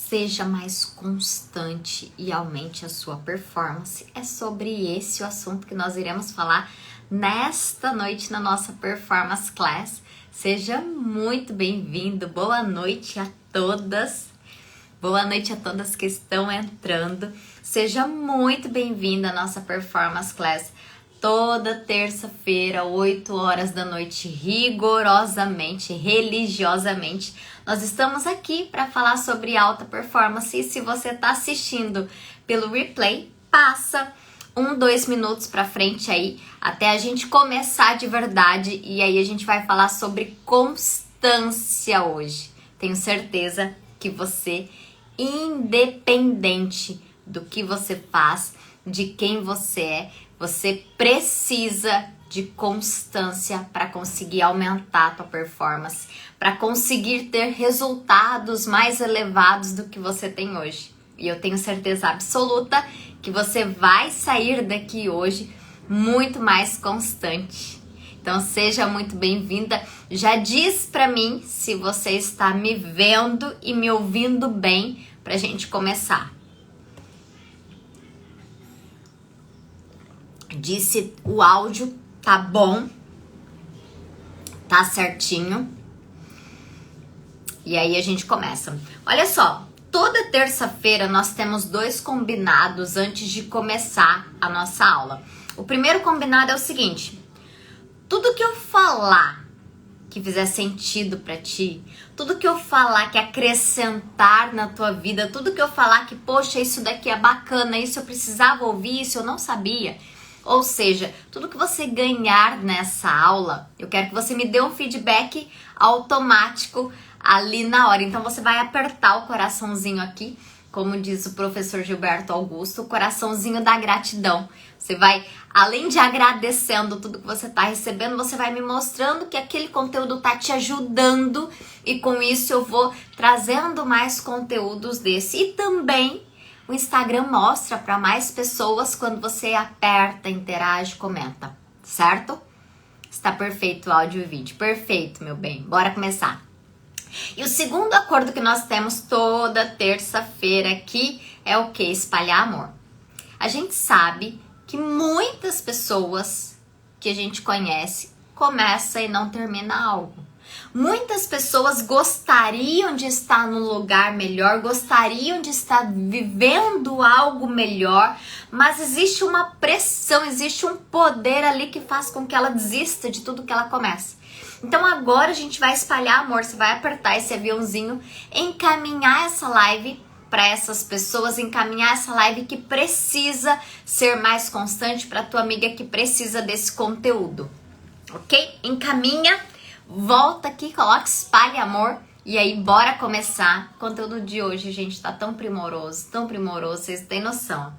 seja mais constante e aumente a sua performance. É sobre esse o assunto que nós iremos falar nesta noite na nossa Performance Class. Seja muito bem-vindo, boa noite a todas. Boa noite a todas que estão entrando. Seja muito bem-vinda à nossa Performance Class. Toda terça-feira, 8 horas da noite, rigorosamente, religiosamente, nós estamos aqui para falar sobre alta performance. E se você está assistindo pelo replay, passa 2 minutos para frente aí, até a gente começar de verdade. E aí a gente vai falar sobre constância hoje. Tenho certeza que você, independente do que você faz, de quem você é, você precisa de constância para conseguir aumentar a tua performance, para conseguir ter resultados mais elevados do que você tem hoje. E eu tenho certeza absoluta que você vai sair daqui hoje muito mais constante. Então seja muito bem-vinda. Já diz para mim se você está me vendo e me ouvindo bem para a gente começar. Disse o áudio tá bom, tá certinho. E aí a gente começa. Olha só, toda terça-feira nós temos 2 combinados antes de começar a nossa aula. O primeiro combinado é o seguinte: tudo que eu falar que fizer sentido pra ti, tudo que eu falar que acrescentar na tua vida, tudo que eu falar que, poxa, isso daqui é bacana, isso eu precisava ouvir, isso eu não sabia. Ou seja, tudo que você ganhar nessa aula, eu quero que você me dê um feedback automático ali na hora. Então você vai apertar o coraçãozinho aqui, como diz o professor Gilberto Augusto, o coraçãozinho da gratidão. Você vai, além de agradecendo tudo que você está recebendo, você vai me mostrando que aquele conteúdo está te ajudando e com isso eu vou trazendo mais conteúdos desse. E também o Instagram mostra para mais pessoas quando você aperta, interage, comenta, certo? Está perfeito o áudio e o vídeo. Perfeito, meu bem. Bora começar. E o segundo acordo que nós temos toda terça-feira aqui é o que? Espalhar amor. A gente sabe que muitas pessoas que a gente conhece começam e não terminam algo. Muitas pessoas gostariam de estar num lugar melhor, gostariam de estar vivendo algo melhor, mas existe uma pressão, existe um poder ali que faz com que ela desista de tudo que ela começa. Então agora a gente vai espalhar amor, você vai apertar esse aviãozinho, encaminhar essa live para essas pessoas, encaminhar essa live que precisa ser mais constante, para tua amiga que precisa desse conteúdo, ok? Encaminha. Volta aqui, coloca espalhe amor e aí bora começar. O conteúdo de hoje, gente, tá tão primoroso, vocês têm noção.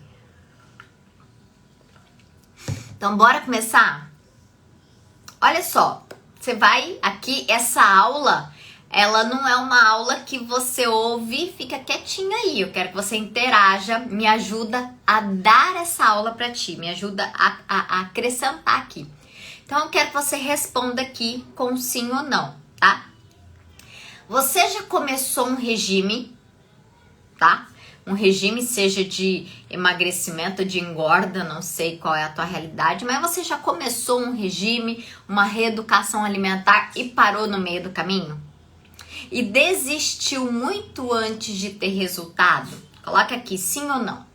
Então bora começar? Olha só, você vai aqui, essa aula, ela não é uma aula que você ouve e fica quietinha aí. Eu quero que você interaja, me ajuda a dar essa aula pra ti, me ajuda a acrescentar aqui. Então, eu quero que você responda aqui com sim ou não, tá? Você já começou um regime, tá? Um regime, seja de emagrecimento, de engorda, não sei qual é a tua realidade, mas você já começou um regime, uma reeducação alimentar e parou no meio do caminho? E desistiu muito antes de ter resultado? Coloca aqui sim ou não.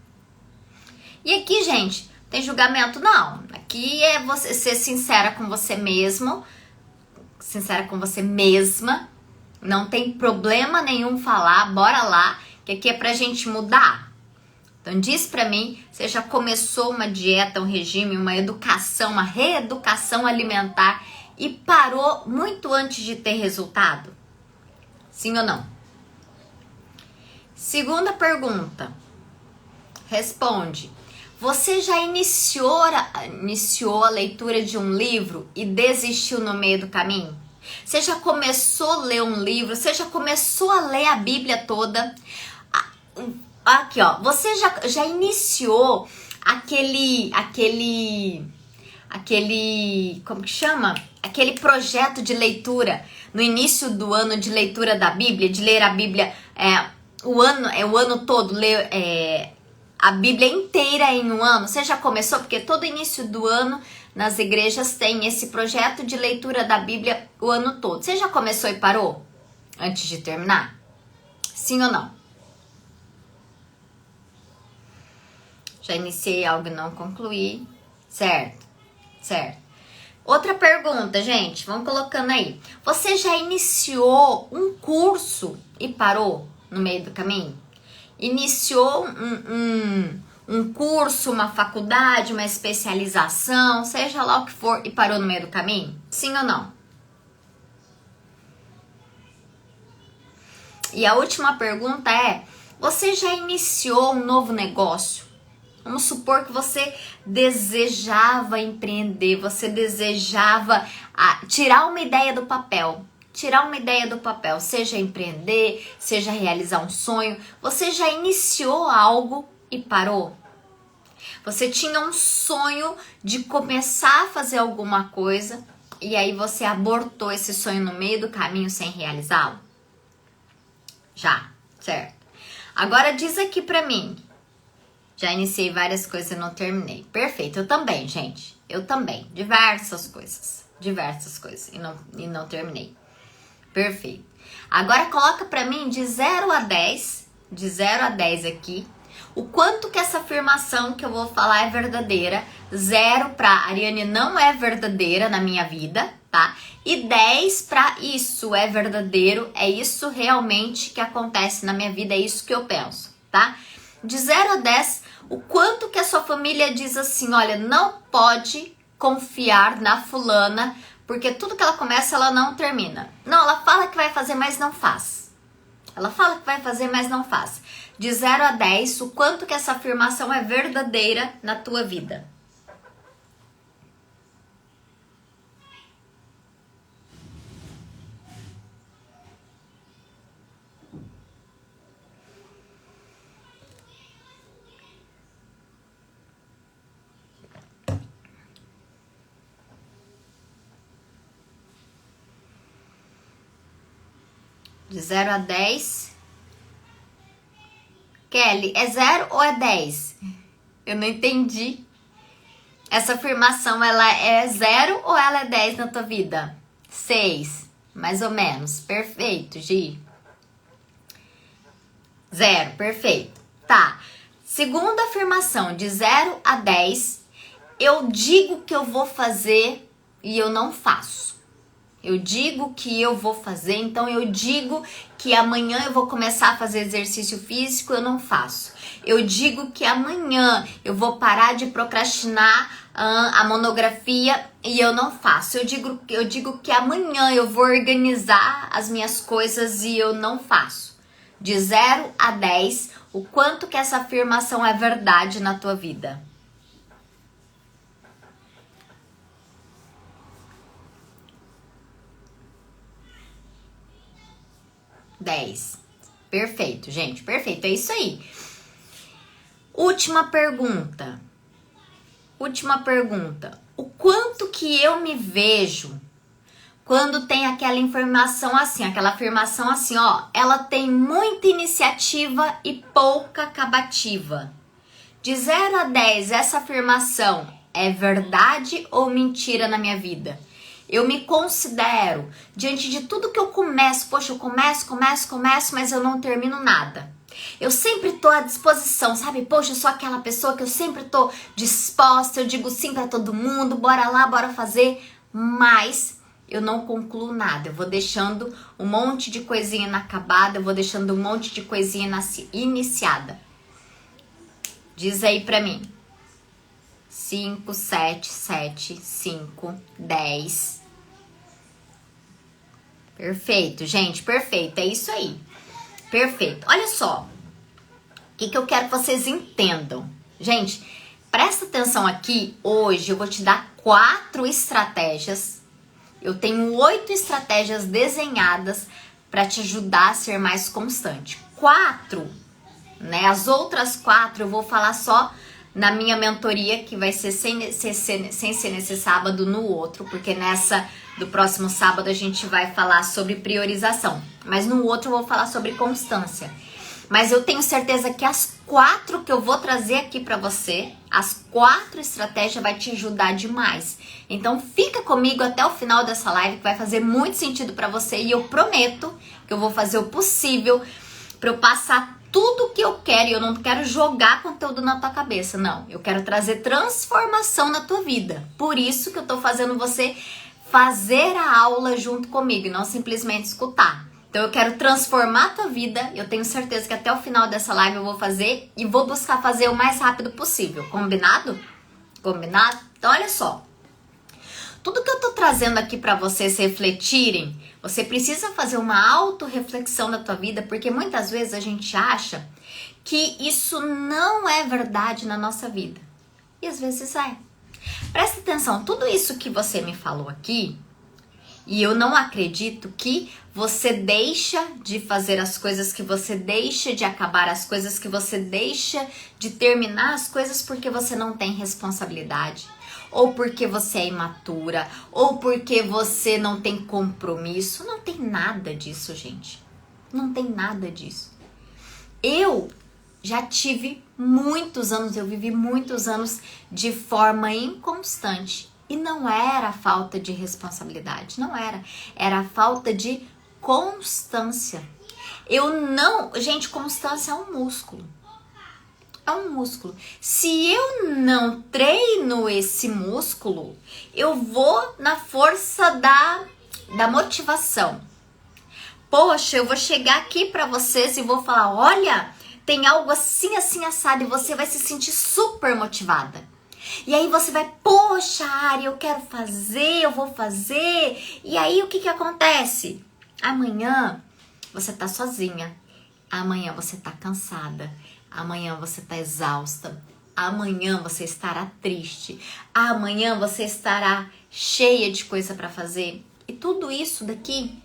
E aqui, gente, tem julgamento? Não. Aqui é você ser sincera com você mesmo, sincera com você mesma. Não tem problema nenhum falar, bora lá, que aqui é pra gente mudar. Então diz pra mim, você já começou uma dieta, um regime, uma educação, uma reeducação alimentar e parou muito antes de ter resultado? Sim ou não? Segunda pergunta. Responde. Você já iniciou a leitura de um livro e desistiu no meio do caminho? Você já começou a ler um livro? Você já começou a ler a Bíblia toda? Aqui, ó. Você já iniciou aquele, como que chama? Aquele projeto de leitura no início do ano de leitura da Bíblia, de ler a Bíblia o ano todo, ler a Bíblia inteira em um ano? Você já começou? Porque todo início do ano nas igrejas tem esse projeto de leitura da Bíblia o ano todo. Você já começou e parou antes de terminar? Sim ou não? Já iniciei algo e não concluí. Certo, certo. Outra pergunta, gente, vamos colocando aí. Você já iniciou um curso e parou no meio do caminho? Iniciou um curso, uma faculdade, uma especialização, seja lá o que for, e parou no meio do caminho? Sim ou não? E a última pergunta é: você já iniciou um novo negócio? Vamos supor que você desejava empreender, você desejava tirar uma ideia do papel. Tirar uma ideia do papel, seja empreender, seja realizar um sonho. Você já iniciou algo e parou? Você tinha um sonho de começar a fazer alguma coisa e aí você abortou esse sonho no meio do caminho sem realizá-lo? Já, certo. Agora diz aqui pra mim. Já iniciei várias coisas e não terminei. Perfeito, eu também, gente. Eu também. Diversas coisas. E não terminei. Perfeito. Agora coloca pra mim de 0 a 10. De 0 a 10 aqui. O quanto que essa afirmação que eu vou falar é verdadeira. 0 pra Ariane não é verdadeira na minha vida, tá? E 10 pra isso é verdadeiro. É isso realmente que acontece na minha vida. É isso que eu penso, tá? De 0 a 10, o quanto que a sua família diz assim, olha, não pode confiar na fulana, porque tudo que ela começa, ela não termina. Não, ela fala que vai fazer, mas não faz. Ela fala que vai fazer, mas não faz. De 0 a 10, o quanto que essa afirmação é verdadeira na tua vida? De 0 a 10. Kelly, é 0 ou é 10? Eu não entendi. Essa afirmação, ela é 0 ou ela é 10 na tua vida? 6, mais ou menos. Perfeito, Gi. 0, perfeito. Tá. Segunda afirmação, de 0 a 10, eu digo que eu vou fazer e eu não faço. Eu digo que eu vou fazer, então eu digo que amanhã eu vou começar a fazer exercício físico, eu não faço. Eu digo que amanhã eu vou parar de procrastinar a monografia e eu não faço. Eu digo que amanhã eu vou organizar as minhas coisas e eu não faço. De 0 a 10, o quanto que essa afirmação é verdade na tua vida? Dez. Perfeito, gente. Perfeito. É isso aí. Última pergunta. O quanto que eu me vejo quando tem aquela informação assim, aquela afirmação assim, ó, ela tem muita iniciativa e pouca acabativa. De 0 a 10, essa afirmação é verdade ou mentira na minha vida? Eu me considero, diante de tudo que eu começo, poxa, eu começo, mas eu não termino nada. Eu sempre tô à disposição, sabe? Poxa, eu sou aquela pessoa que eu sempre tô disposta, eu digo sim pra todo mundo, bora lá, bora fazer, mas eu não concluo nada. Eu vou deixando um monte de coisinha inacabada, eu vou deixando um monte de coisinha iniciada. Diz aí pra mim. 5, 7, 5, 10. Perfeito, gente, perfeito, é isso aí. Perfeito. Olha só, o que eu quero que vocês entendam. Gente, presta atenção aqui, hoje eu vou te dar 4 estratégias. Eu tenho 8 estratégias desenhadas para te ajudar a ser mais constante. 4, né? As outras 4 eu vou falar só na minha mentoria, que vai ser sem ser nesse sábado, no outro, porque nessa do próximo sábado a gente vai falar sobre priorização, mas no outro eu vou falar sobre constância. Mas eu tenho certeza que as 4 que eu vou trazer aqui pra você, as 4 estratégias vai te ajudar demais. Então fica comigo até o final dessa live que vai fazer muito sentido pra você e eu prometo que eu vou fazer o possível pra eu passar tudo que eu quero. E eu não quero jogar conteúdo na tua cabeça, não. Eu quero trazer transformação na tua vida. Por isso que eu tô fazendo você fazer a aula junto comigo e não simplesmente escutar. Então eu quero transformar a tua vida, eu tenho certeza que até o final dessa live eu vou fazer e vou buscar fazer o mais rápido possível, combinado? Combinado? Então olha só, tudo que eu tô trazendo aqui para vocês refletirem, você precisa fazer uma autorreflexão da tua vida, porque muitas vezes a gente acha que isso não é verdade na nossa vida, e às vezes é. Presta atenção, tudo isso que você me falou aqui, e eu não acredito que você deixa de fazer as coisas, que você deixa de acabar as coisas, que você deixa de terminar as coisas porque você não tem responsabilidade, ou porque você é imatura, ou porque você não tem compromisso. Não tem nada disso, gente. Não tem nada disso. Eu já tive muitos anos, eu vivi muitos anos de forma inconstante. E não era falta de responsabilidade, não era. Era falta de constância. Gente, constância é um músculo. É um músculo. Se eu não treino esse músculo, eu vou na força da motivação. Poxa, eu vou chegar aqui pra vocês e vou falar, olha, tem algo assim, assim, assado, e você vai se sentir super motivada. E aí você vai, poxa, Ari, eu quero fazer, eu vou fazer. E aí o que acontece? Amanhã você tá sozinha. Amanhã você tá cansada. Amanhã você tá exausta. Amanhã você estará triste. Amanhã você estará cheia de coisa para fazer. E tudo isso daqui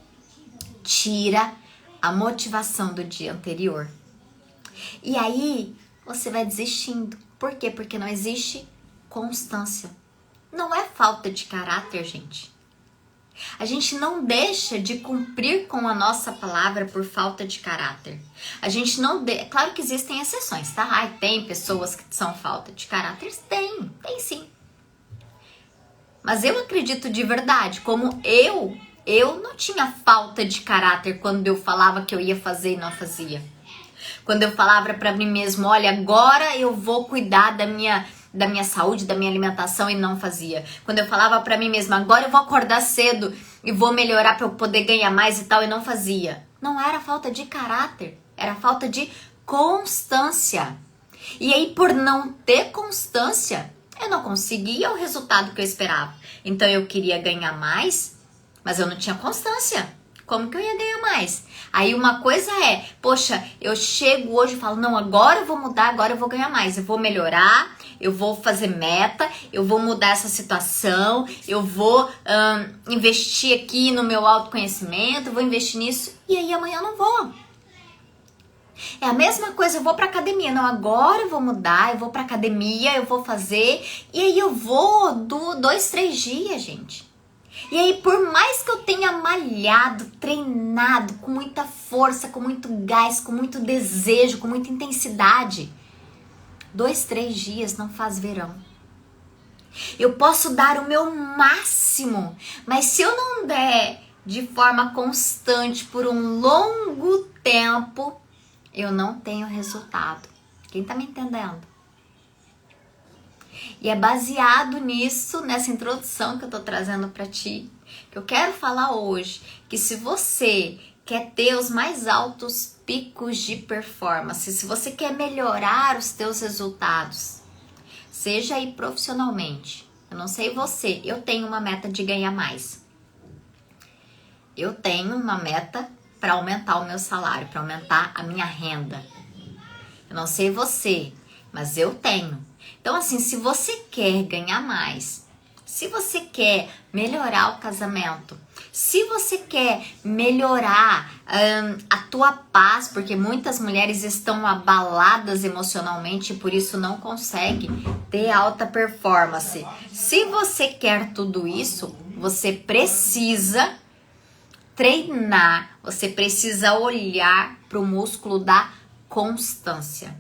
tira a motivação do dia anterior. E aí você vai desistindo. Por quê? Porque não existe constância. Não é falta de caráter, gente. A gente não deixa de cumprir com a nossa palavra por falta de caráter. A gente não... Claro que existem exceções, tá? Ai, tem pessoas que são falta de caráter? Tem sim. Mas eu acredito de verdade, como eu não tinha falta de caráter quando eu falava que eu ia fazer e não fazia. Quando eu falava pra mim mesmo, olha, agora eu vou cuidar da minha saúde, da minha alimentação, e não fazia. Quando eu falava pra mim mesma, agora eu vou acordar cedo e vou melhorar pra eu poder ganhar mais e tal, e não fazia. Não era falta de caráter, era falta de constância. E aí, por não ter constância, eu não conseguia o resultado que eu esperava. Então eu queria ganhar mais, mas eu não tinha constância. Como que eu ia ganhar mais? Aí uma coisa é, poxa, eu chego hoje e falo, não, agora eu vou mudar, agora eu vou ganhar mais, eu vou melhorar, eu vou fazer meta, eu vou mudar essa situação, eu vou investir aqui no meu autoconhecimento, eu vou investir nisso, e aí amanhã eu não vou. É a mesma coisa, eu vou pra academia, não, agora eu vou mudar, eu vou pra academia, eu vou fazer, e aí eu vou 2, 3 dias, gente. E aí, por mais que eu tenha malhado, treinado com muita força, com muito gás, com muito desejo, com muita intensidade, 2, 3 dias não faz verão. Eu posso dar o meu máximo, mas se eu não der de forma constante por um longo tempo, eu não tenho resultado. Quem tá me entendendo? E é baseado nisso, nessa introdução que eu tô trazendo pra ti, que eu quero falar hoje, que se você quer ter os mais altos picos de performance, se você quer melhorar os teus resultados, seja aí profissionalmente, eu não sei você, eu tenho uma meta de ganhar mais. Eu tenho uma meta para aumentar o meu salário, para aumentar a minha renda. Eu não sei você, mas eu tenho. Então, assim, se você quer ganhar mais, se você quer melhorar o casamento, se você quer melhorar a tua paz, porque muitas mulheres estão abaladas emocionalmente e por isso não conseguem ter alta performance. Se você quer tudo isso, você precisa treinar, você precisa olhar para o músculo da constância.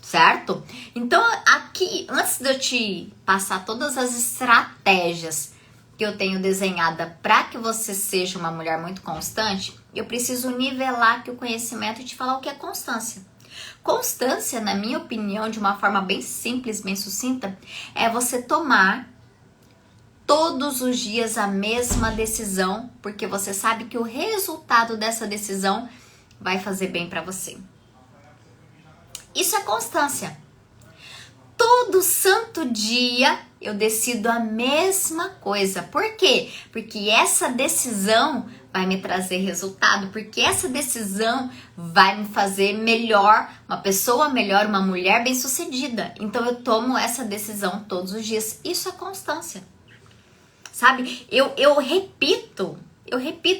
Certo? Então aqui, antes de eu te passar todas as estratégias que eu tenho desenhada para que você seja uma mulher muito constante, eu preciso nivelar aqui o conhecimento e te falar o que é constância. Constância, na minha opinião, de uma forma bem simples, bem sucinta, é você tomar todos os dias a mesma decisão, porque você sabe que o resultado dessa decisão vai fazer bem para você. Isso é constância. Todo santo dia eu decido a mesma coisa. Por quê? Porque essa decisão vai me trazer resultado, porque essa decisão vai me fazer melhor, uma pessoa melhor, uma mulher bem-sucedida. Então eu tomo essa decisão todos os dias. Isso é constância. Sabe? Eu repito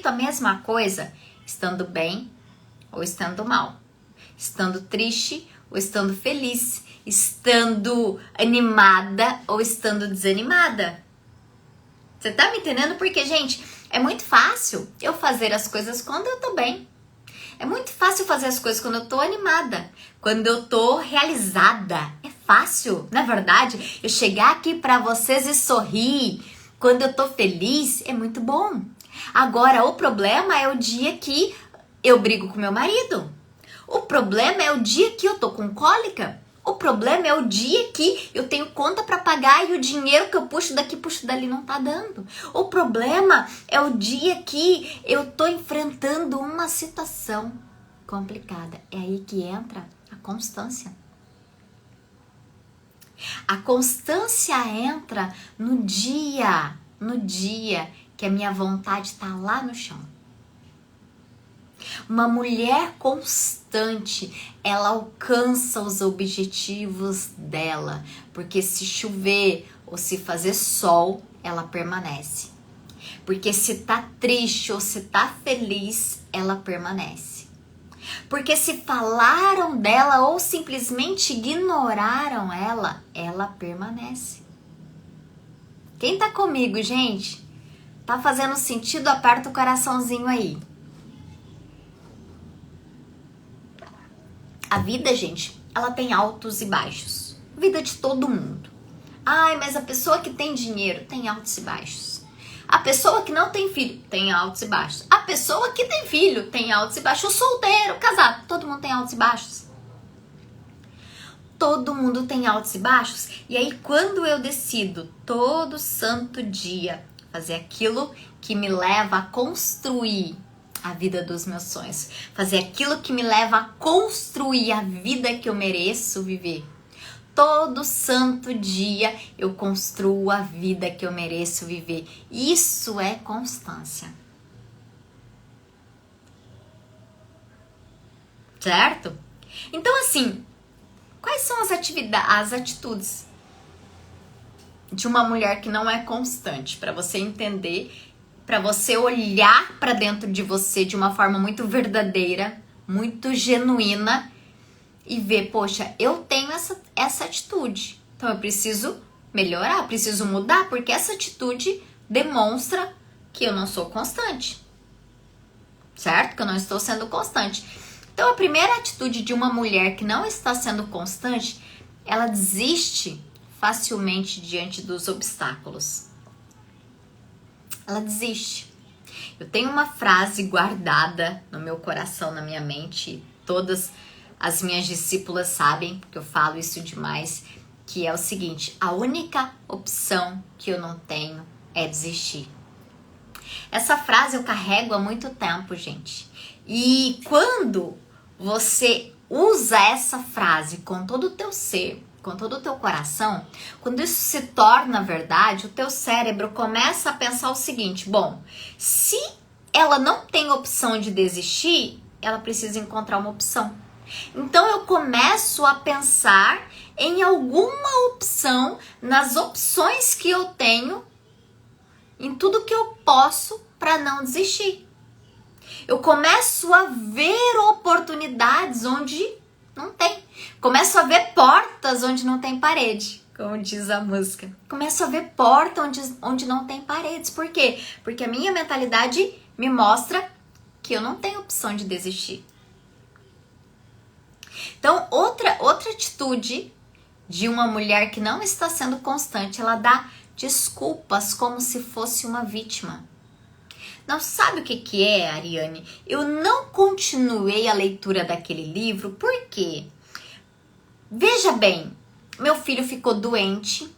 a mesma coisa, estando bem ou estando mal, estando triste ou estando feliz, estando animada ou estando desanimada. Você tá me entendendo? Porque, gente, é muito fácil eu fazer as coisas quando eu tô bem. É muito fácil fazer as coisas quando eu tô animada, quando eu tô realizada. É fácil, não é verdade? Eu chegar aqui pra vocês e sorrir quando eu tô feliz é muito bom. Agora, o problema é o dia que eu brigo com meu marido. O problema é o dia que eu tô com cólica. O problema é o dia que eu tenho conta para pagar e o dinheiro que eu puxo daqui, puxo dali não tá dando. O problema é o dia que eu tô enfrentando uma situação complicada. É aí que entra a constância. A constância entra no dia que a minha vontade tá lá no chão. Uma mulher constante, ela alcança os objetivos dela, porque se chover ou se fazer sol, ela permanece. Porque se tá triste ou se tá feliz, ela permanece. Porque se falaram dela ou simplesmente ignoraram ela, ela permanece. Quem tá comigo, gente? Tá fazendo sentido? Aperta o coraçãozinho aí. A vida, gente, ela tem altos e baixos. Vida de todo mundo. Ai, mas a pessoa que tem dinheiro tem altos e baixos. A pessoa que não tem filho tem altos e baixos. A pessoa que tem filho tem altos e baixos. O solteiro, o casado, todo mundo tem altos e baixos. Todo mundo tem altos e baixos. E aí, quando eu decido todo santo dia fazer aquilo que me leva a construir a vida dos meus sonhos, fazer aquilo que me leva a construir a vida que eu mereço viver. Todo santo dia eu construo a vida que eu mereço viver. Isso é constância. Certo? Então, assim, quais são as atitudes de uma mulher que não é constante, para você entender, para você olhar para dentro de você de uma forma muito verdadeira, muito genuína e ver, poxa, eu tenho essa atitude, então eu preciso melhorar, preciso mudar, porque essa atitude demonstra que eu não sou constante, certo? Que eu não estou sendo constante. Então a primeira atitude de uma mulher que não está sendo constante, ela desiste facilmente diante dos obstáculos. Ela desiste. Eu tenho uma frase guardada no meu coração, na minha mente. Todas as minhas discípulas sabem, porque eu falo isso demais, que é o seguinte: a única opção que eu não tenho é desistir. Essa frase eu carrego há muito tempo, gente. E quando você usa essa frase com todo o teu ser, com todo o teu coração, quando isso se torna verdade, o teu cérebro começa a pensar o seguinte: bom, se ela não tem opção de desistir, ela precisa encontrar uma opção. Então eu começo a pensar em alguma opção, nas opções que eu tenho, em tudo que eu posso para não desistir. Eu começo a ver oportunidades onde não tem. Começo a ver portas onde não tem parede, como diz a música. Começo a ver porta onde não tem paredes. Por quê? Porque a minha mentalidade me mostra que eu não tenho opção de desistir. Então, outra atitude de uma mulher que não está sendo constante, ela dá desculpas como se fosse uma vítima. Não sabe o que é, Ariane? Eu não continuei a leitura daquele livro, por quê? Veja bem, meu filho ficou doente,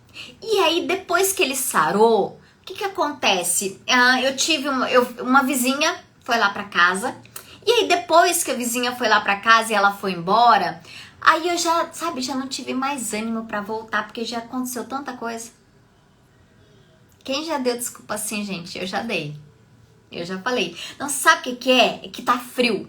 e aí depois que ele sarou, o que acontece? Eu tive uma vizinha, foi lá pra casa, e aí depois que a vizinha foi lá pra casa e ela foi embora, aí eu já não tive mais ânimo pra voltar, porque já aconteceu tanta coisa. Quem já deu desculpa assim, gente? Eu já dei. Eu já falei. Não sabe o que é? É que tá frio.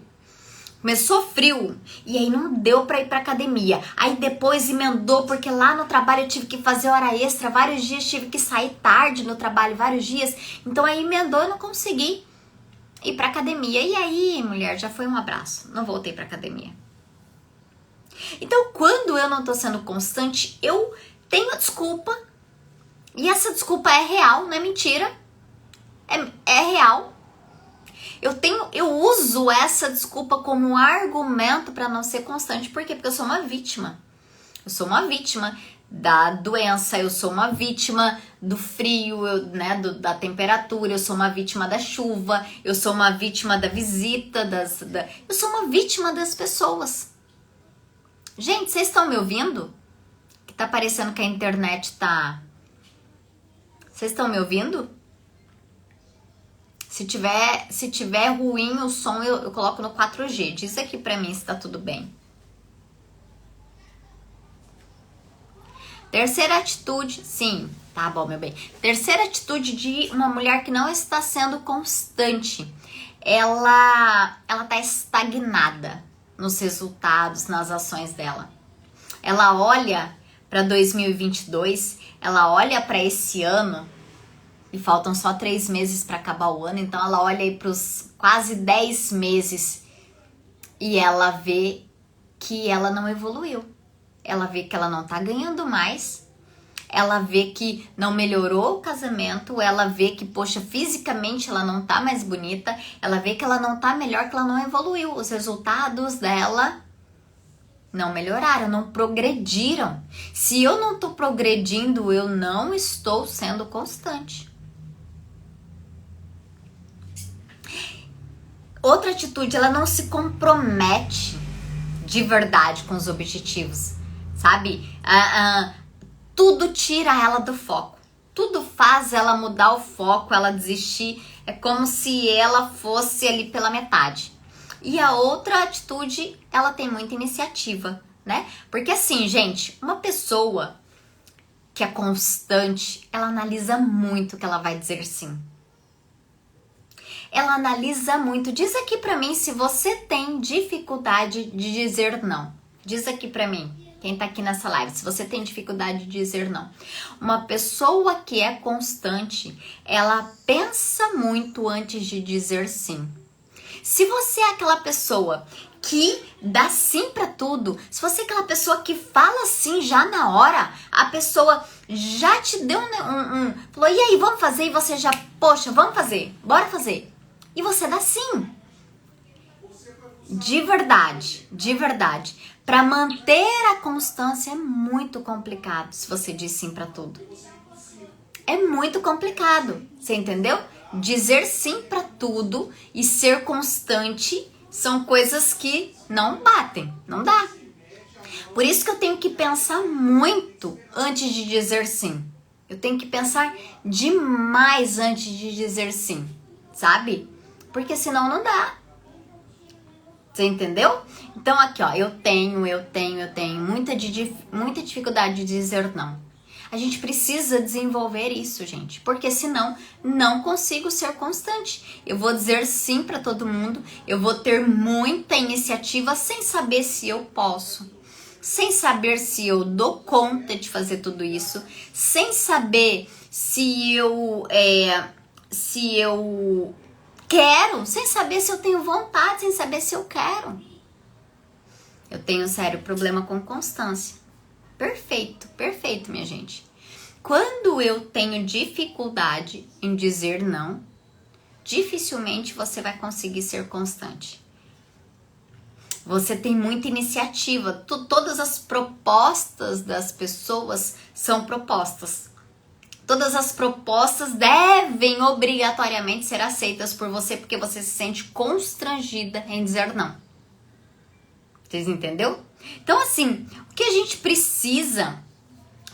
Começou frio e aí não deu pra ir pra academia. Aí depois emendou porque lá no trabalho eu tive que fazer hora extra vários dias, tive que sair tarde no trabalho vários dias. Então aí emendou e não consegui ir pra academia. E aí, mulher, já foi um abraço. Não voltei pra academia. Então, quando eu não tô sendo constante, eu tenho desculpa. E essa desculpa é real, não é mentira. É real. Eu uso essa desculpa como argumento para não ser constante. Por quê? Porque eu sou uma vítima. Eu sou uma vítima da doença, eu sou uma vítima do frio, da temperatura, eu sou uma vítima da chuva, eu sou uma vítima da visita, eu sou uma vítima das pessoas. Gente, vocês estão me ouvindo? Que tá parecendo que a internet tá... Vocês estão me ouvindo? Se tiver ruim o som, eu coloco no 4G. Diz aqui pra mim se tá tudo bem. Terceira atitude, sim, tá bom, meu bem. Terceira atitude de uma mulher que não está sendo constante. Ela tá estagnada nos resultados, nas ações dela. Ela olha para 2022, ela olha para esse ano, e faltam só 3 meses para acabar o ano, então ela olha aí para os quase 10 meses e ela vê que ela não evoluiu. Ela vê que ela não tá ganhando mais, ela vê que não melhorou o casamento, ela vê que, poxa, fisicamente ela não tá mais bonita, ela vê que ela não tá melhor, que ela não evoluiu. Os resultados dela não melhoraram, não progrediram. Se eu não tô progredindo, eu não estou sendo constante. Outra atitude, ela não se compromete de verdade com os objetivos, sabe? Tudo tira ela do foco. Tudo faz ela mudar o foco, ela desistir. É como se ela fosse ali pela metade. E a outra atitude, ela tem muita iniciativa, né? Porque assim, gente, uma pessoa que é constante, ela analisa muito o que ela vai dizer sim. Ela analisa muito. Diz aqui pra mim se você tem dificuldade de dizer não. Diz aqui pra mim, quem tá aqui nessa live, se você tem dificuldade de dizer não. Uma pessoa que é constante, ela pensa muito antes de dizer sim. Se você é aquela pessoa que dá sim pra tudo, se você é aquela pessoa que fala sim já na hora, a pessoa já te deu falou, e aí, vamos fazer? E você já, poxa, vamos fazer, bora fazer. E você dá sim. De verdade. Para manter a constância é muito complicado se você diz sim para tudo. É muito complicado, você entendeu? Dizer sim para tudo e ser constante são coisas que não batem, não dá. Por isso que eu tenho que pensar muito antes de dizer sim. Eu tenho que pensar demais antes de dizer sim, sabe? Porque senão não dá. Você entendeu? Então aqui, ó, eu tenho muita dificuldade de dizer não. A gente precisa desenvolver isso, gente, porque senão não consigo ser constante. Eu vou dizer sim para todo mundo, eu vou ter muita iniciativa sem saber se eu posso, sem saber se eu dou conta de fazer tudo isso, sem saber se eu quero, sem saber se eu tenho vontade, sem saber se eu quero. Eu tenho um sério problema com constância. Perfeito, minha gente. Quando eu tenho dificuldade em dizer não, dificilmente você vai conseguir ser constante. Você tem muita iniciativa. Todas as propostas das pessoas são propostas. Todas as propostas devem obrigatoriamente ser aceitas por você, porque você se sente constrangida em dizer não. Vocês entenderam? Então, assim, o que a gente precisa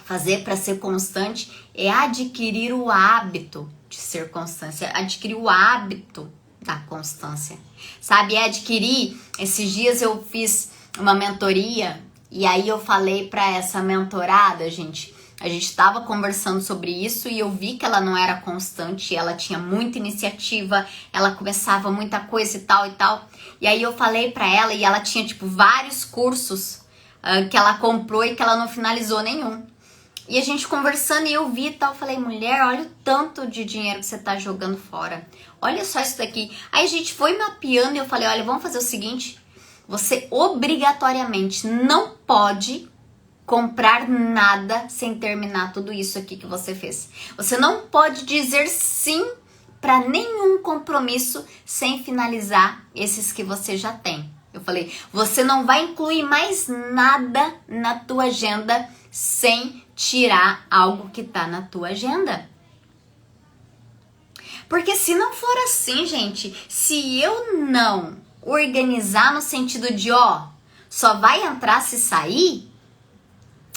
fazer para ser constante é adquirir o hábito de ser constância, adquirir o hábito da constância, sabe? É adquirir. Esses dias eu fiz uma mentoria e aí eu falei para essa mentorada, gente, a gente estava conversando sobre isso e eu vi que ela não era constante, ela tinha muita iniciativa, ela começava muita coisa e tal e tal. E aí eu falei para ela e ela tinha tipo vários cursos que ela comprou e que ela não finalizou nenhum. E a gente conversando e eu vi e tal, falei, mulher, olha o tanto de dinheiro que você tá jogando fora. Olha só isso daqui. Aí a gente foi mapeando e eu falei, olha, vamos fazer o seguinte, você obrigatoriamente não pode comprar nada sem terminar tudo isso aqui que você fez. Você não pode dizer sim para nenhum compromisso sem finalizar esses que você já tem. Eu falei, você não vai incluir mais nada na tua agenda sem tirar algo que tá na tua agenda. Porque se não for assim, gente, se eu não organizar no sentido de, ó, só vai entrar se sair,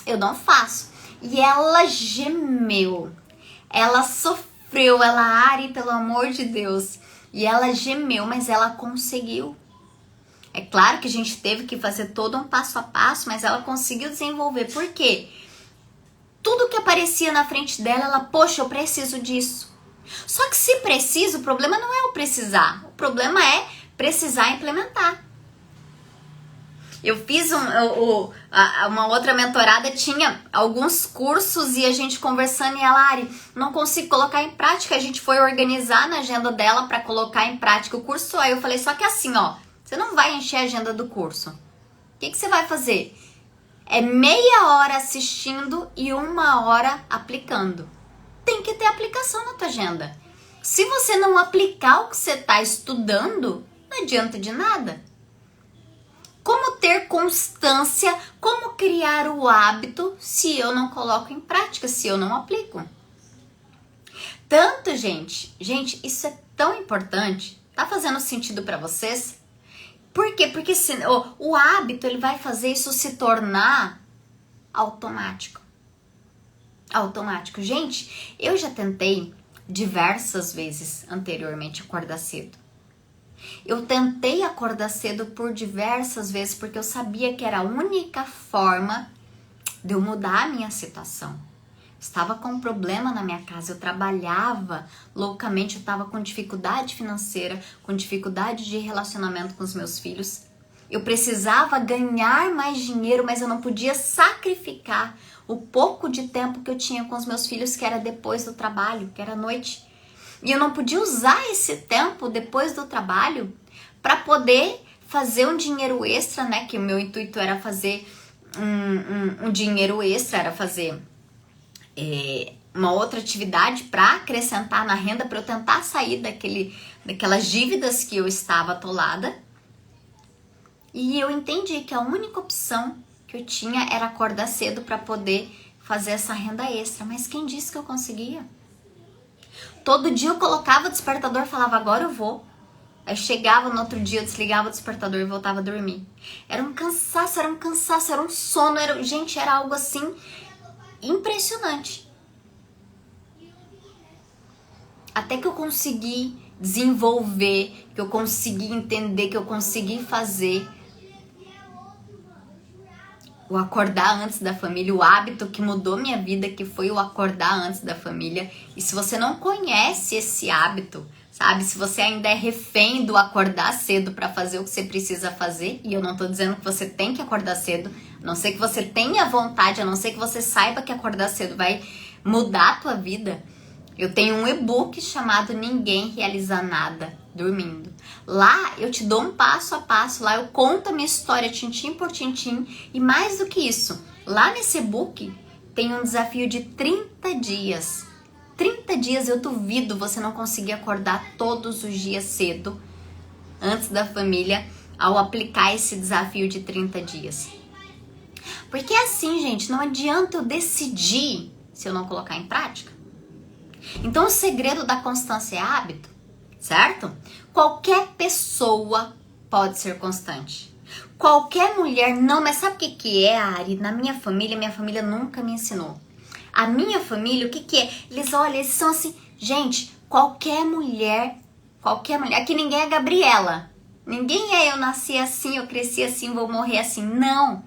eu não faço. E ela gemeu, ela sofreu, ela, Ari, pelo amor de Deus. E ela gemeu, mas ela conseguiu. É claro que a gente teve que fazer todo um passo a passo, mas ela conseguiu desenvolver. Por quê? Tudo que aparecia na frente dela, ela, poxa, eu preciso disso. Só que se precisa, o problema não é o precisar. O problema é precisar implementar. Eu fiz uma outra mentorada, tinha alguns cursos e a gente conversando e ela, Ari, não consigo colocar em prática. A gente foi organizar na agenda dela para colocar em prática o curso. Aí eu falei, só que assim, ó, você não vai encher a agenda do curso. O que você vai fazer? É meia hora assistindo e 1 hora aplicando. Tem que ter aplicação na tua agenda. Se você não aplicar o que você está estudando, não adianta de nada. Como ter constância, como criar o hábito se eu não coloco em prática, se eu não aplico? Tanto, gente, isso é tão importante. Tá fazendo sentido para vocês? Por quê? Porque o hábito ele vai fazer isso se tornar automático. Automático. Gente, eu já tentei diversas vezes anteriormente acordar cedo. Eu tentei acordar cedo por diversas vezes porque eu sabia que era a única forma de eu mudar a minha situação. Estava com um problema na minha casa, eu trabalhava loucamente, eu estava com dificuldade financeira, com dificuldade de relacionamento com os meus filhos. Eu precisava ganhar mais dinheiro, mas eu não podia sacrificar o pouco de tempo que eu tinha com os meus filhos, que era depois do trabalho, que era à noite. E eu não podia usar esse tempo depois do trabalho para poder fazer um dinheiro extra, né? Que o meu intuito era fazer um dinheiro extra, era fazer uma outra atividade para acrescentar na renda, para eu tentar sair daquelas dívidas que eu estava atolada. E eu entendi que a única opção que eu tinha era acordar cedo para poder fazer essa renda extra. Mas quem disse que eu conseguia? Todo dia eu colocava o despertador e falava, agora eu vou. Aí chegava no outro dia, eu desligava o despertador e voltava a dormir. Era um cansaço, era um sono, era algo assim impressionante. Até que eu consegui desenvolver, que eu consegui entender, que eu consegui fazer o acordar antes da família, o hábito que mudou minha vida, que foi o acordar antes da família. E se você não conhece esse hábito, sabe? Se você ainda é refém do acordar cedo para fazer o que você precisa fazer, e eu não tô dizendo que você tem que acordar cedo, a não ser que você tenha vontade, a não ser que você saiba que acordar cedo vai mudar a tua vida. Eu tenho um e-book chamado Ninguém Realiza Nada Dormindo. Lá eu te dou um passo a passo, lá eu conto a minha história tintim por tintim. E mais do que isso, lá nesse e-book tem um desafio de 30 dias. 30 dias eu duvido você não conseguir acordar todos os dias cedo, antes da família, ao aplicar esse desafio de 30 dias? Porque assim, gente, não adianta eu decidir se eu não colocar em prática. Então o segredo da constância é hábito, certo? Qualquer pessoa pode ser constante. Qualquer mulher não, mas sabe o que é, Ari? Na minha família nunca me ensinou. A minha família, o que é? Eles são assim, gente, qualquer mulher, aqui ninguém é Gabriela. Ninguém é eu nasci assim, eu cresci assim, vou morrer assim. Não.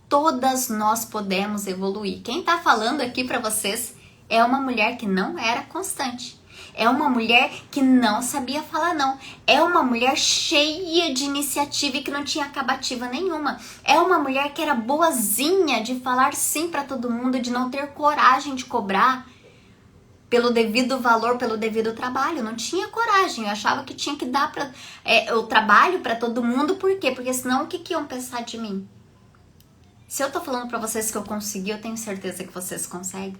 Todas nós podemos evoluir. Quem tá falando aqui pra vocês é uma mulher que não era constante. É uma mulher que não sabia falar não. É uma mulher cheia de iniciativa e que não tinha acabativa nenhuma. É uma mulher que era boazinha de falar sim pra todo mundo, de não ter coragem de cobrar pelo devido valor, pelo devido trabalho. Não tinha coragem. Eu achava que tinha que dar o trabalho pra todo mundo. Por quê? Porque senão o que iam pensar de mim? Se eu tô falando pra vocês que eu consegui, eu tenho certeza que vocês conseguem.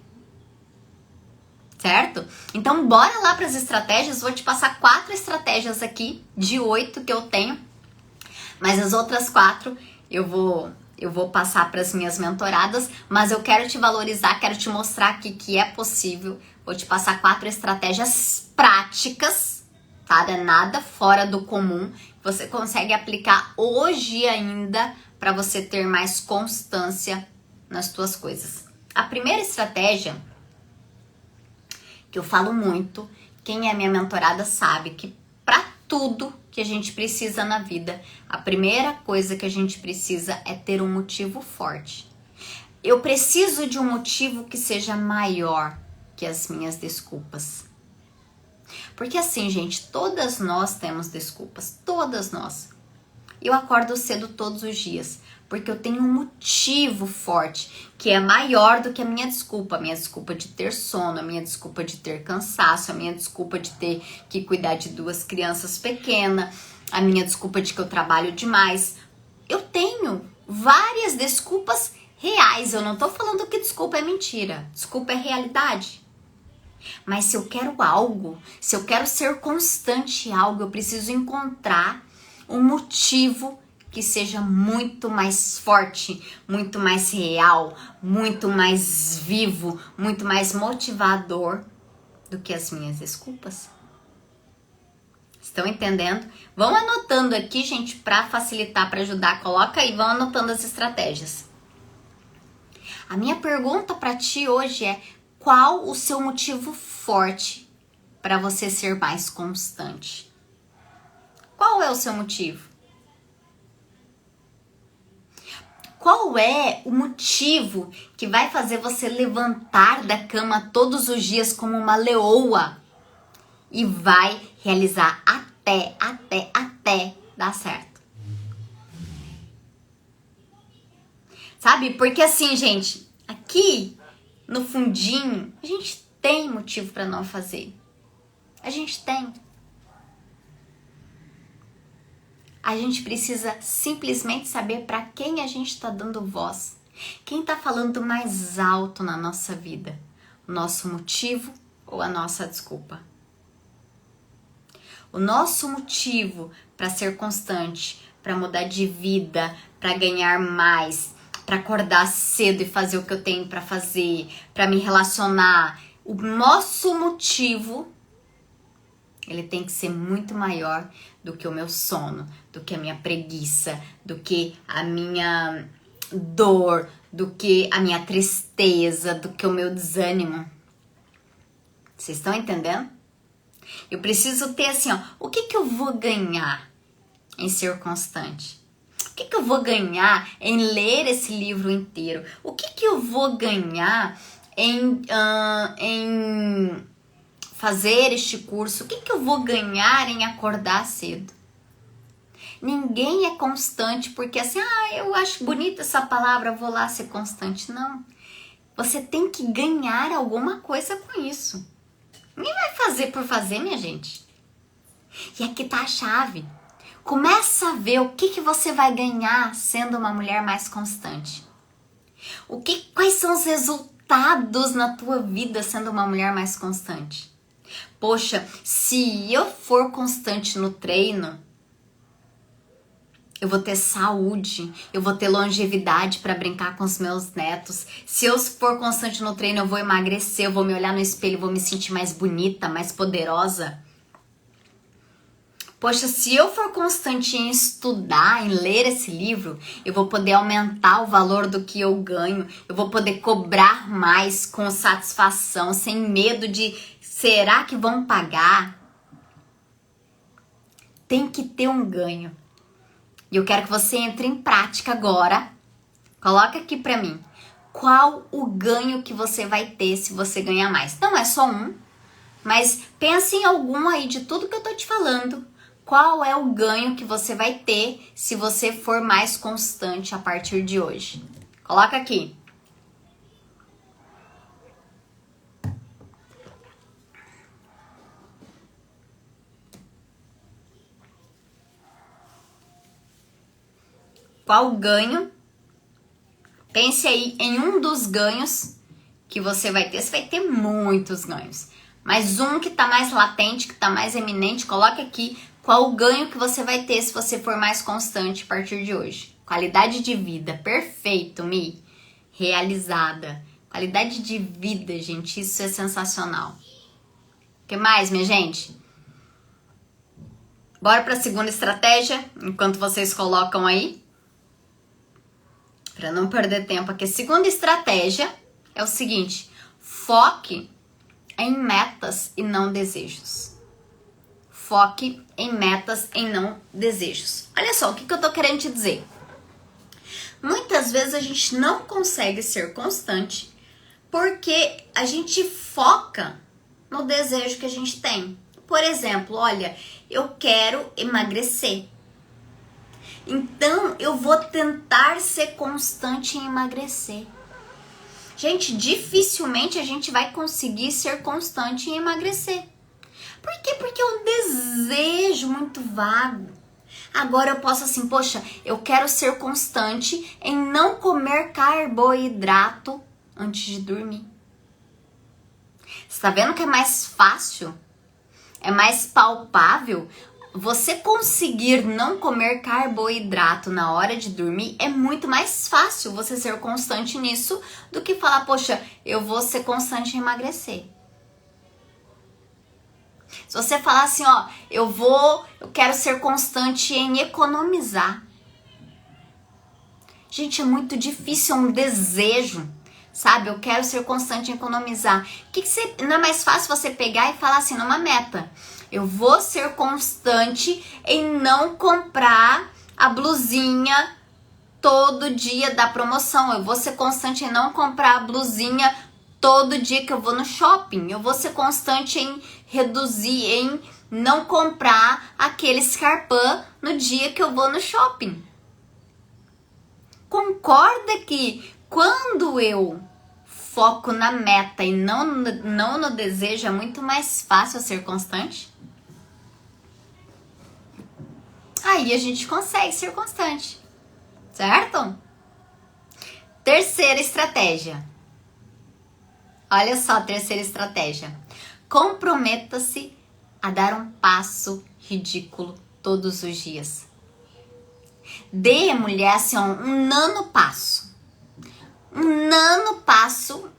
Certo? Então bora lá para as estratégias. Vou te passar 4 estratégias aqui de 8 que eu tenho, mas as outras 4 eu vou passar para as minhas mentoradas, mas eu quero te valorizar, quero te mostrar aqui que é possível. Vou te passar 4 estratégias práticas, tá? Não é nada fora do comum, você consegue aplicar hoje ainda para você ter mais constância nas tuas coisas. A primeira estratégia que eu falo muito, quem é minha mentorada sabe que para tudo que a gente precisa na vida, a primeira coisa que a gente precisa é ter um motivo forte. Eu preciso de um motivo que seja maior que as minhas desculpas. Porque assim, gente, todas nós temos desculpas, todas nós. Eu acordo cedo todos os dias, porque eu tenho um motivo forte, que é maior do que a minha desculpa de ter sono, a minha desculpa de ter cansaço, a minha desculpa de ter que cuidar de 2 crianças pequenas, a minha desculpa de que eu trabalho demais. Eu tenho várias desculpas reais, eu não tô falando que desculpa é mentira, desculpa é realidade. Mas se eu quero algo, se eu quero ser constante em algo, eu preciso encontrar um motivo que seja muito mais forte, muito mais real, muito mais vivo, muito mais motivador do que as minhas desculpas. Estão entendendo? Vão anotando aqui, gente, para facilitar, para ajudar. Coloca aí, vão anotando as estratégias. A minha pergunta para ti hoje é: qual o seu motivo forte para você ser mais constante? Qual é o seu motivo? Qual é o motivo que vai fazer você levantar da cama todos os dias como uma leoa e vai realizar até dar certo? Sabe? Porque assim, gente, aqui no fundinho, a gente tem motivo para não fazer. A gente tem. A gente precisa simplesmente saber para quem a gente está dando voz. Quem está falando mais alto na nossa vida? O nosso motivo ou a nossa desculpa? O nosso motivo para ser constante, para mudar de vida, para ganhar mais, para acordar cedo e fazer o que eu tenho para fazer, para me relacionar. O nosso motivo, ele tem que ser muito maior do que o meu sono, do que a minha preguiça, do que a minha dor, do que a minha tristeza, do que o meu desânimo. Vocês estão entendendo? Eu preciso ter assim, ó, o que eu vou ganhar em ser constante? O que eu vou ganhar em ler esse livro inteiro? O que eu vou ganhar em fazer este curso? O que eu vou ganhar em acordar cedo? Ninguém é constante porque assim, eu acho bonita essa palavra, vou lá ser constante. Não. Você tem que ganhar alguma coisa com isso. Ninguém vai fazer por fazer, minha gente. E aqui tá a chave. Começa a ver o que você vai ganhar sendo uma mulher mais constante. Quais são os resultados na tua vida sendo uma mulher mais constante? Poxa, se eu for constante no treino, eu vou ter saúde, eu vou ter longevidade para brincar com os meus netos. Se eu for constante no treino, eu vou emagrecer, eu vou me olhar no espelho, vou me sentir mais bonita, mais poderosa. Poxa, se eu for constante em estudar, em ler esse livro, eu vou poder aumentar o valor do que eu ganho, eu vou poder cobrar mais com satisfação, sem medo de será que vão pagar? Tem que ter um ganho. E eu quero que você entre em prática agora. Coloca aqui pra mim. Qual o ganho que você vai ter se você ganhar mais? Não é só um, mas pense em algum aí de tudo que eu tô te falando. Qual é o ganho que você vai ter se você for mais constante a partir de hoje? Coloca aqui. Qual ganho? Pense aí em um dos ganhos que você vai ter. Você vai ter muitos ganhos. Mas um que tá mais latente, que tá mais eminente, coloque aqui qual o ganho que você vai ter se você for mais constante a partir de hoje. Qualidade de vida. Perfeito, Mi. Realizada. Qualidade de vida, gente. Isso é sensacional. O que mais, minha gente? Bora para a segunda estratégia, enquanto vocês colocam aí. Para não perder tempo aqui. A segunda estratégia é o seguinte: foque em metas e não desejos. Foque em metas e não desejos. Olha só, o que eu tô querendo te dizer? Muitas vezes a gente não consegue ser constante porque a gente foca no desejo que a gente tem. Por exemplo, olha, eu quero emagrecer. Então, eu vou tentar ser constante em emagrecer. Gente, dificilmente a gente vai conseguir ser constante em emagrecer. Por quê? Porque é um desejo muito vago. Agora eu posso assim, poxa, eu quero ser constante em não comer carboidrato antes de dormir. Você tá vendo que é mais fácil? É mais palpável? Você conseguir não comer carboidrato na hora de dormir é muito mais fácil você ser constante nisso do que falar, poxa, eu vou ser constante em emagrecer. Se você falar assim, ó, eu quero ser constante em economizar. Gente, é muito difícil, é um desejo, sabe? Eu quero ser constante em economizar. Não é mais fácil você pegar e falar assim, numa meta? Eu vou ser constante em não comprar a blusinha todo dia da promoção. Eu vou ser constante em não comprar a blusinha todo dia que eu vou no shopping. Eu vou ser constante em reduzir, em não comprar aquele escarpão no dia que eu vou no shopping. Concorda que quando eu foco na meta e não no desejo, é muito mais fácil ser constante? Aí a gente consegue ser constante, certo? Terceira estratégia. Olha só a terceira estratégia. Comprometa-se a dar um passo ridículo todos os dias. Dê, mulher, assim, um nanopasso. Um nanopasso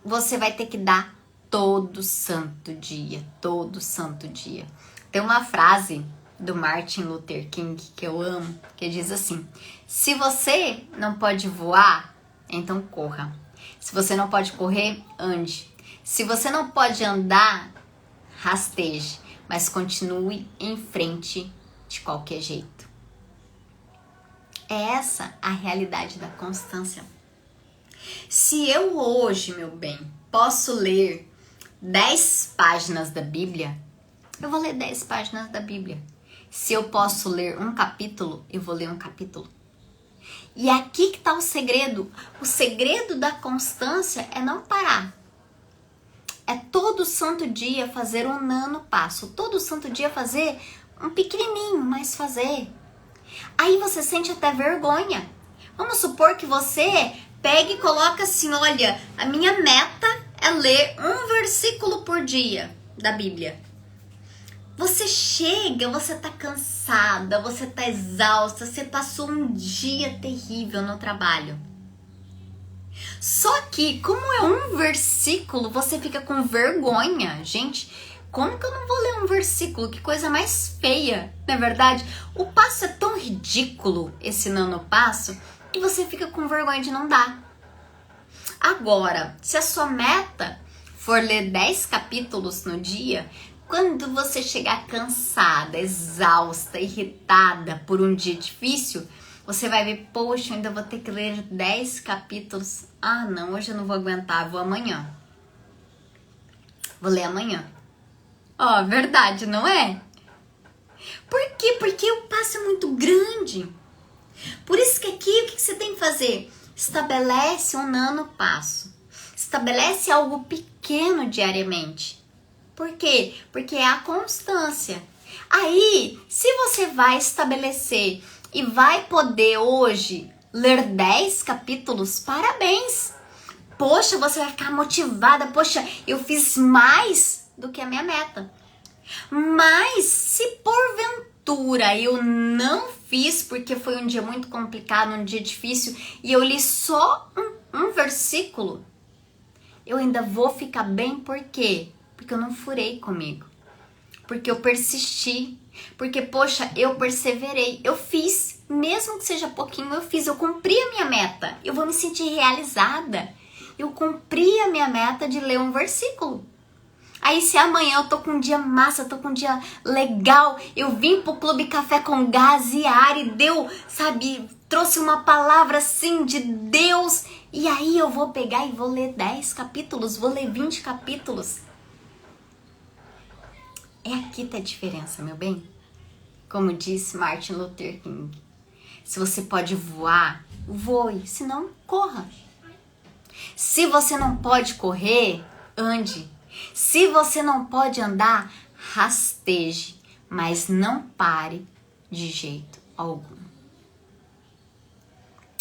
você vai ter que dar todo santo dia. Todo santo dia. Tem uma frase do Martin Luther King que eu amo, que diz assim: se você não pode voar, então corra. Se você não pode correr, ande. Se você não pode andar, rasteje, mas continue em frente de qualquer jeito. É essa a realidade da constância. Se eu hoje, meu bem, posso ler 10 páginas da Bíblia, eu vou ler 10 páginas da Bíblia. Se eu posso ler um capítulo, eu vou ler um capítulo. E aqui que está o segredo. O segredo da constância é não parar. É todo santo dia fazer um nanopasso. Todo santo dia fazer um pequenininho, mas fazer. Aí você sente até vergonha. Vamos supor que você pegue e coloca assim, olha, a minha meta é ler um versículo por dia da Bíblia. Você chega, você tá cansada, você tá exausta, você passou um dia terrível no trabalho. Só que, como é um versículo, você fica com vergonha. Gente, como que eu não vou ler um versículo? Que coisa mais feia, não é verdade? O passo é tão ridículo, esse nanopasso, que você fica com vergonha de não dar. Agora, se a sua meta for ler 10 capítulos no dia, quando você chegar cansada, exausta, irritada por um dia difícil, você vai ver, poxa, eu ainda vou ter que ler 10 capítulos. Ah, não, hoje eu não vou aguentar, vou amanhã. Vou ler amanhã. Ó, verdade, não é? Por quê? Porque o passo é muito grande. Por isso que aqui, o que você tem que fazer? Estabelece um nanopasso. Estabelece algo pequeno diariamente. Por quê? Porque é a constância. Aí, se você vai estabelecer e vai poder hoje ler 10 capítulos, parabéns! Poxa, você vai ficar motivada. Poxa, eu fiz mais do que a minha meta. Mas se porventura eu não fiz porque foi um dia muito complicado, um dia difícil, e eu li só um versículo, eu ainda vou ficar bem, por quê? Porque eu não furei comigo. Porque eu persisti. Porque, poxa, eu perseverei. Eu fiz. Mesmo que seja pouquinho, eu fiz. Eu cumpri a minha meta. Eu vou me sentir realizada. Eu cumpri a minha meta de ler um versículo. Aí se amanhã eu tô com um dia massa, tô com um dia legal, eu vim pro Clube Café com Gás e a Ari deu, sabe, trouxe uma palavra assim de Deus, e aí eu vou pegar e vou ler 10 capítulos, vou ler 20 capítulos. É aqui que tá a diferença, meu bem. Como disse Martin Luther King, se você pode voar, voe, se não, corra. Se você não pode correr, ande. Se você não pode andar, rasteje, mas não pare de jeito algum.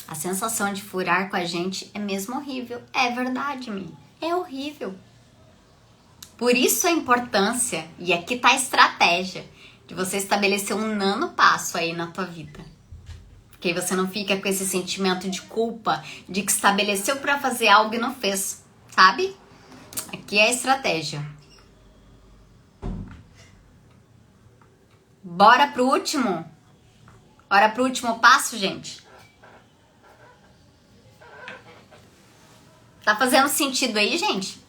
A sensação de furar com a gente é mesmo horrível. É verdade, minha. É horrível. Por isso a importância, e aqui tá a estratégia, de você estabelecer um nanopasso aí na tua vida. Porque aí você não fica com esse sentimento de culpa, de que estabeleceu para fazer algo e não fez, sabe? Aqui é a estratégia. Bora pro último? Bora pro último passo, gente? Tá fazendo sentido aí, gente?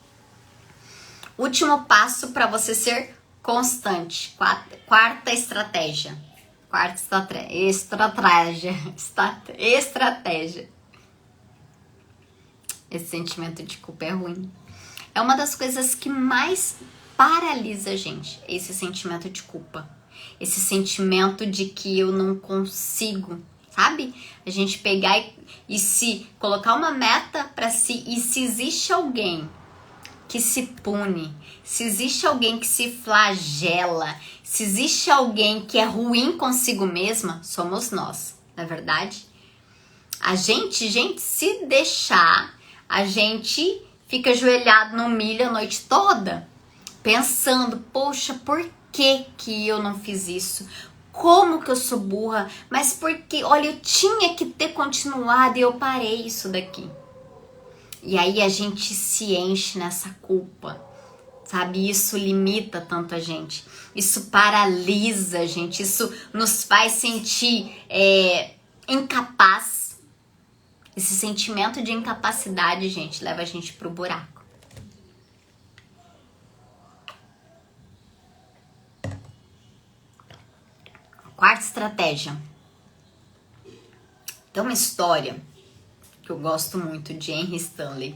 Último passo para você ser constante. Quarta estratégia. Estratégia. Esse sentimento de culpa é ruim. É uma das coisas que mais paralisa a gente, esse sentimento de culpa. Esse sentimento de que eu não consigo, sabe? A gente pegar e se colocar uma meta para si, e se existe alguém que se pune, se existe alguém que se flagela, se existe alguém que é ruim consigo mesma, somos nós, não é verdade? A gente, se deixar, a gente fica ajoelhado no milho a noite toda, pensando, poxa, por que que eu não fiz isso? Como que eu sou burra? Mas porque, olha, eu tinha que ter continuado e eu parei isso daqui. E aí a gente se enche nessa culpa, sabe? Isso limita tanto a gente. Isso paralisa a gente. Isso nos faz sentir incapaz. Esse sentimento de incapacidade, gente, leva a gente pro buraco. Quarta estratégia. Tem uma história que eu gosto muito de Henry Stanley.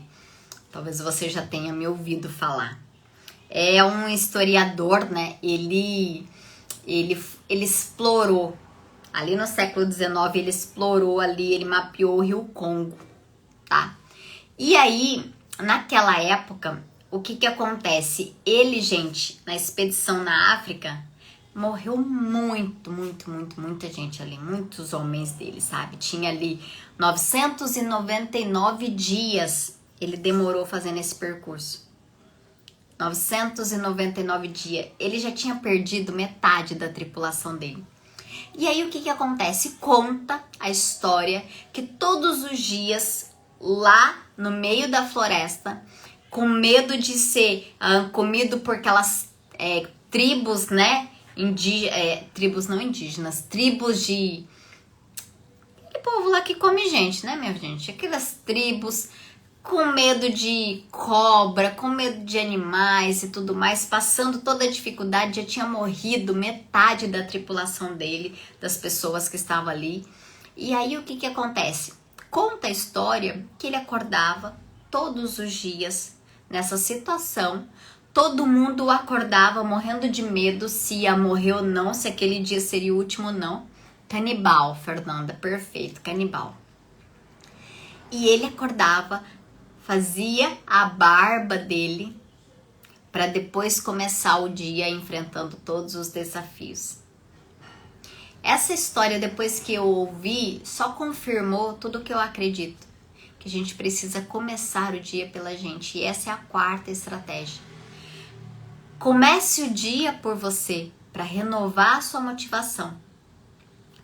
Talvez você já tenha me ouvido falar. É um historiador, né? Ele explorou, ali no século XIX, ele explorou ali, ele mapeou o Rio Congo, tá? E aí, naquela época, o que acontece? Ele, gente, na expedição na África, morreu muita gente ali, muitos homens dele, sabe? Tinha ali 999 dias ele demorou fazendo esse percurso. 999 dias, ele já tinha perdido metade da tripulação dele. E aí o que acontece? Conta a história que todos os dias, lá no meio da floresta, com medo de ser comido por aquelas tribos, né? Tribos não indígenas, tribos de... aquele povo lá que come gente, né, minha gente? Aquelas tribos com medo de cobra, com medo de animais e tudo mais, passando toda a dificuldade, já tinha morrido metade da tripulação dele, das pessoas que estavam ali. E aí o que acontece? Conta a história que ele acordava todos os dias nessa situação, todo mundo acordava morrendo de medo se ia morrer ou não, se aquele dia seria o último ou não. Canibal, Fernanda, perfeito, canibal. E ele acordava, fazia a barba dele para depois começar o dia enfrentando todos os desafios. Essa história, depois que eu ouvi, só confirmou tudo que eu acredito. Que a gente precisa começar o dia pela gente. E essa é a quarta estratégia. Comece o dia por você, para renovar a sua motivação.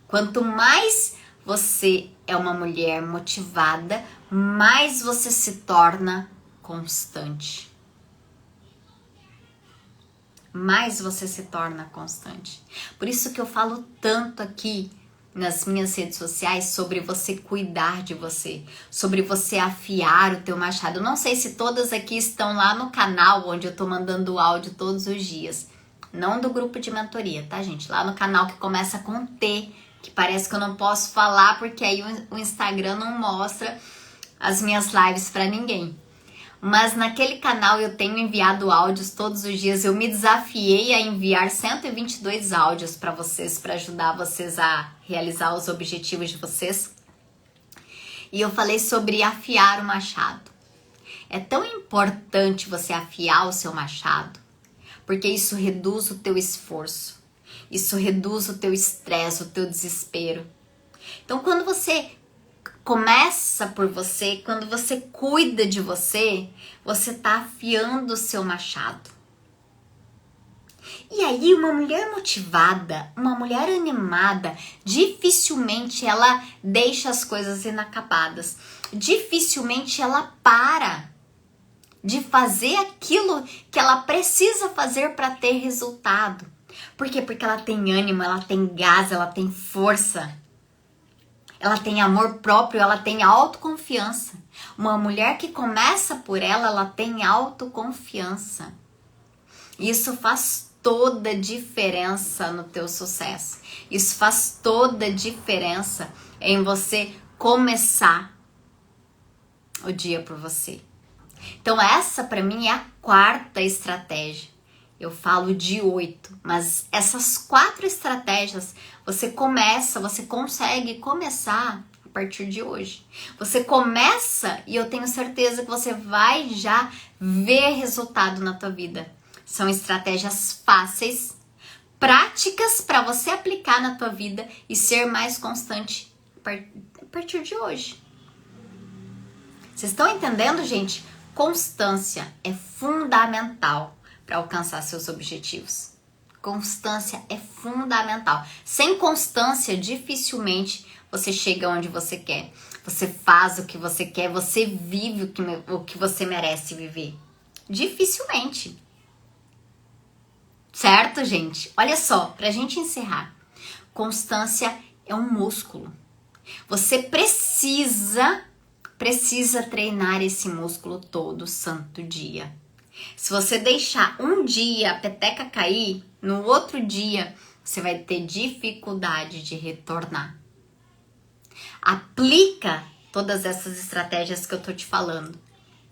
Quanto mais você é uma mulher motivada, mais você se torna constante. Mais você se torna constante. Por isso que eu falo tanto aqui nas minhas redes sociais sobre você cuidar de você, sobre você afiar o teu machado. Eu não sei se todas aqui estão lá no canal onde eu tô mandando áudio todos os dias. Não do grupo de mentoria, tá, gente? Lá no canal que começa com T, que parece que eu não posso falar porque aí o Instagram não mostra as minhas lives pra ninguém. Mas naquele canal eu tenho enviado áudios todos os dias. Eu me desafiei a enviar 122 áudios para vocês, para ajudar vocês a realizar os objetivos de vocês. E eu falei sobre afiar o machado. É tão importante você afiar o seu machado, porque isso reduz o teu esforço. Isso reduz o teu estresse, o teu desespero. Então, quando você começa por você, quando você cuida de você, você tá afiando o seu machado. E aí, uma mulher motivada, uma mulher animada, dificilmente ela deixa as coisas inacabadas. Dificilmente ela para de fazer aquilo que ela precisa fazer para ter resultado. Por quê? Porque ela tem ânimo, ela tem gás, ela tem força. Ela tem amor próprio, ela tem autoconfiança. Uma mulher que começa por ela tem autoconfiança. Isso faz toda a diferença no teu sucesso. Isso faz toda a diferença em você começar o dia por você. Então essa para mim é a quarta estratégia. Eu falo de 8, mas essas 4 estratégias você consegue começar a partir de hoje. Você começa e eu tenho certeza que você vai já ver resultado na tua vida. São estratégias fáceis, práticas para você aplicar na tua vida e ser mais constante a partir de hoje. Vocês estão entendendo, gente? Constância é fundamental para alcançar seus objetivos. Constância é fundamental. Sem constância, dificilmente você chega onde você quer. Você faz o que você quer, você vive o que você merece viver. Dificilmente. Certo, gente? Olha só, pra gente encerrar. Constância é um músculo. Você precisa treinar esse músculo todo santo dia. Se você deixar um dia a peteca cair, no outro dia você vai ter dificuldade de retornar. Aplica todas essas estratégias que eu tô te falando.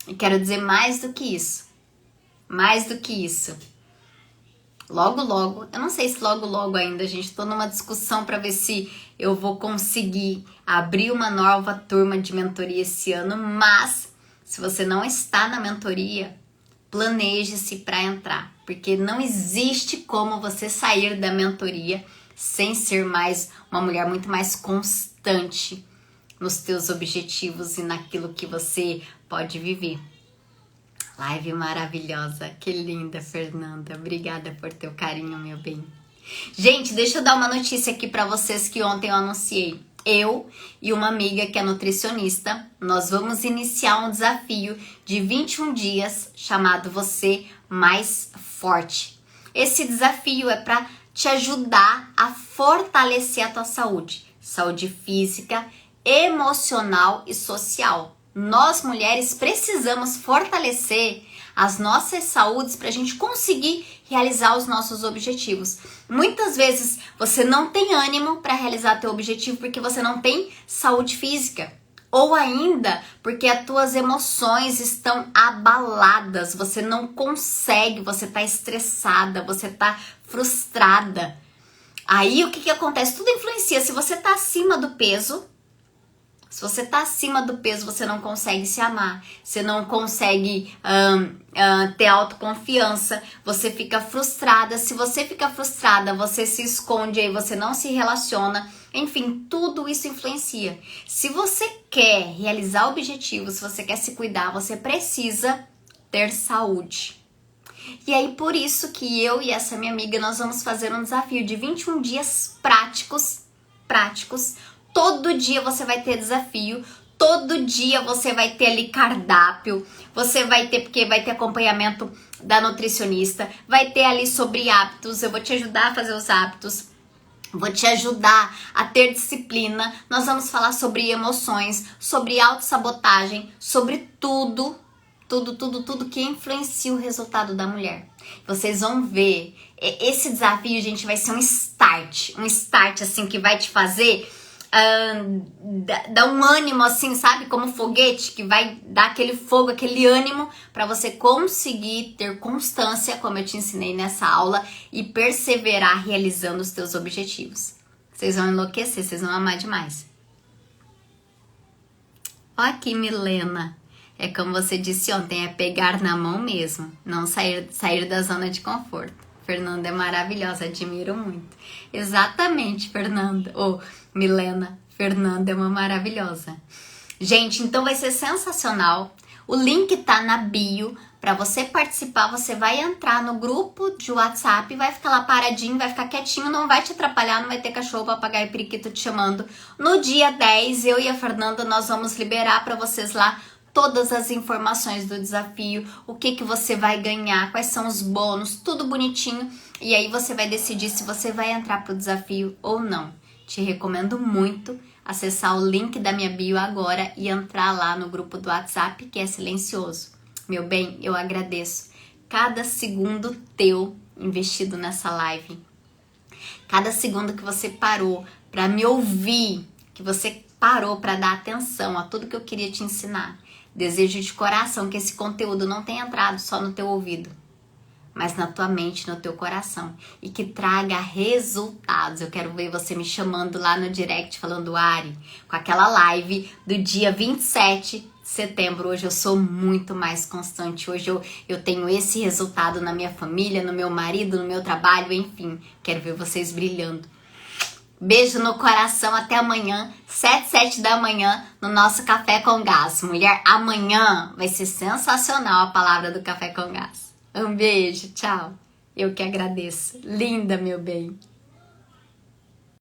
E quero dizer mais do que isso. Mais do que isso. Logo, logo, eu não sei se logo, logo ainda, gente, tô numa discussão para ver se eu vou conseguir abrir uma nova turma de mentoria esse ano, mas se você não está na mentoria, planeje-se para entrar, porque não existe como você sair da mentoria sem ser mais uma mulher muito mais constante nos teus objetivos e naquilo que você pode viver. Live maravilhosa. Que linda, Fernanda. Obrigada por teu carinho, meu bem. Gente, deixa eu dar uma notícia aqui pra vocês que ontem eu anunciei. Eu e uma amiga que é nutricionista, nós vamos iniciar um desafio de 21 dias chamado Você Mais Forte. Esse desafio é para te ajudar a fortalecer a tua saúde. Saúde física, emocional e social. Nós mulheres precisamos fortalecer as nossas saúdes para a gente conseguir realizar os nossos objetivos. Muitas vezes você não tem ânimo para realizar teu objetivo porque você não tem saúde física. Ou ainda porque as tuas emoções estão abaladas, você não consegue, você está estressada, você está frustrada. Aí o que acontece? Tudo influencia. Se você está acima do peso, você não consegue se amar, você não consegue ter autoconfiança, você fica frustrada. Se você fica frustrada, você se esconde, aí você não se relaciona. Enfim, tudo isso influencia. Se você quer realizar objetivos, se você quer se cuidar, você precisa ter saúde. E aí, por isso que eu e essa minha amiga, nós vamos fazer um desafio de 21 dias práticos. Todo dia você vai ter desafio, todo dia você vai ter ali cardápio, você vai ter, porque vai ter acompanhamento da nutricionista, vai ter ali sobre hábitos, eu vou te ajudar a fazer os hábitos, vou te ajudar a ter disciplina, nós vamos falar sobre emoções, sobre autossabotagem, sobre tudo que influencia o resultado da mulher. Vocês vão ver, esse desafio, gente, vai ser um start assim, que vai te fazer dá um ânimo assim, sabe? Como foguete, que vai dar aquele fogo, aquele ânimo para você conseguir ter constância, como eu te ensinei nessa aula, e perseverar realizando os teus objetivos. Vocês vão enlouquecer, vocês vão amar demais. Ó aqui, Milena. É como você disse ontem, é pegar na mão mesmo, não sair da zona de conforto. Fernanda é maravilhosa, admiro muito. Exatamente, Fernanda. Milena, Fernanda é uma maravilhosa. Gente, então vai ser sensacional. O link tá na bio. Para você participar, você vai entrar no grupo de WhatsApp, vai ficar lá paradinho, vai ficar quietinho, não vai te atrapalhar, não vai ter cachorro, papagaio e periquito te chamando. No dia 10, eu e a Fernanda, nós vamos liberar para vocês lá todas as informações do desafio, o que você vai ganhar, quais são os bônus, tudo bonitinho. E aí você vai decidir se você vai entrar pro desafio ou não. Te recomendo muito acessar o link da minha bio agora e entrar lá no grupo do WhatsApp, que é silencioso. Meu bem, eu agradeço cada segundo teu investido nessa live. Cada segundo que você parou para me ouvir, que você parou para dar atenção a tudo que eu queria te ensinar. Desejo de coração que esse conteúdo não tenha entrado só no teu ouvido, mas na tua mente, no teu coração, e que traga resultados. Eu quero ver você me chamando lá no direct, falando, Ari, com aquela live do dia 27 de setembro, hoje eu sou muito mais constante, hoje eu tenho esse resultado na minha família, no meu marido, no meu trabalho, enfim, quero ver vocês brilhando. Beijo no coração, até amanhã, 7 da manhã, no nosso Café com Gás. Mulher, amanhã vai ser sensacional a palavra do Café com Gás. Um beijo, tchau. Eu que agradeço. Linda, meu bem.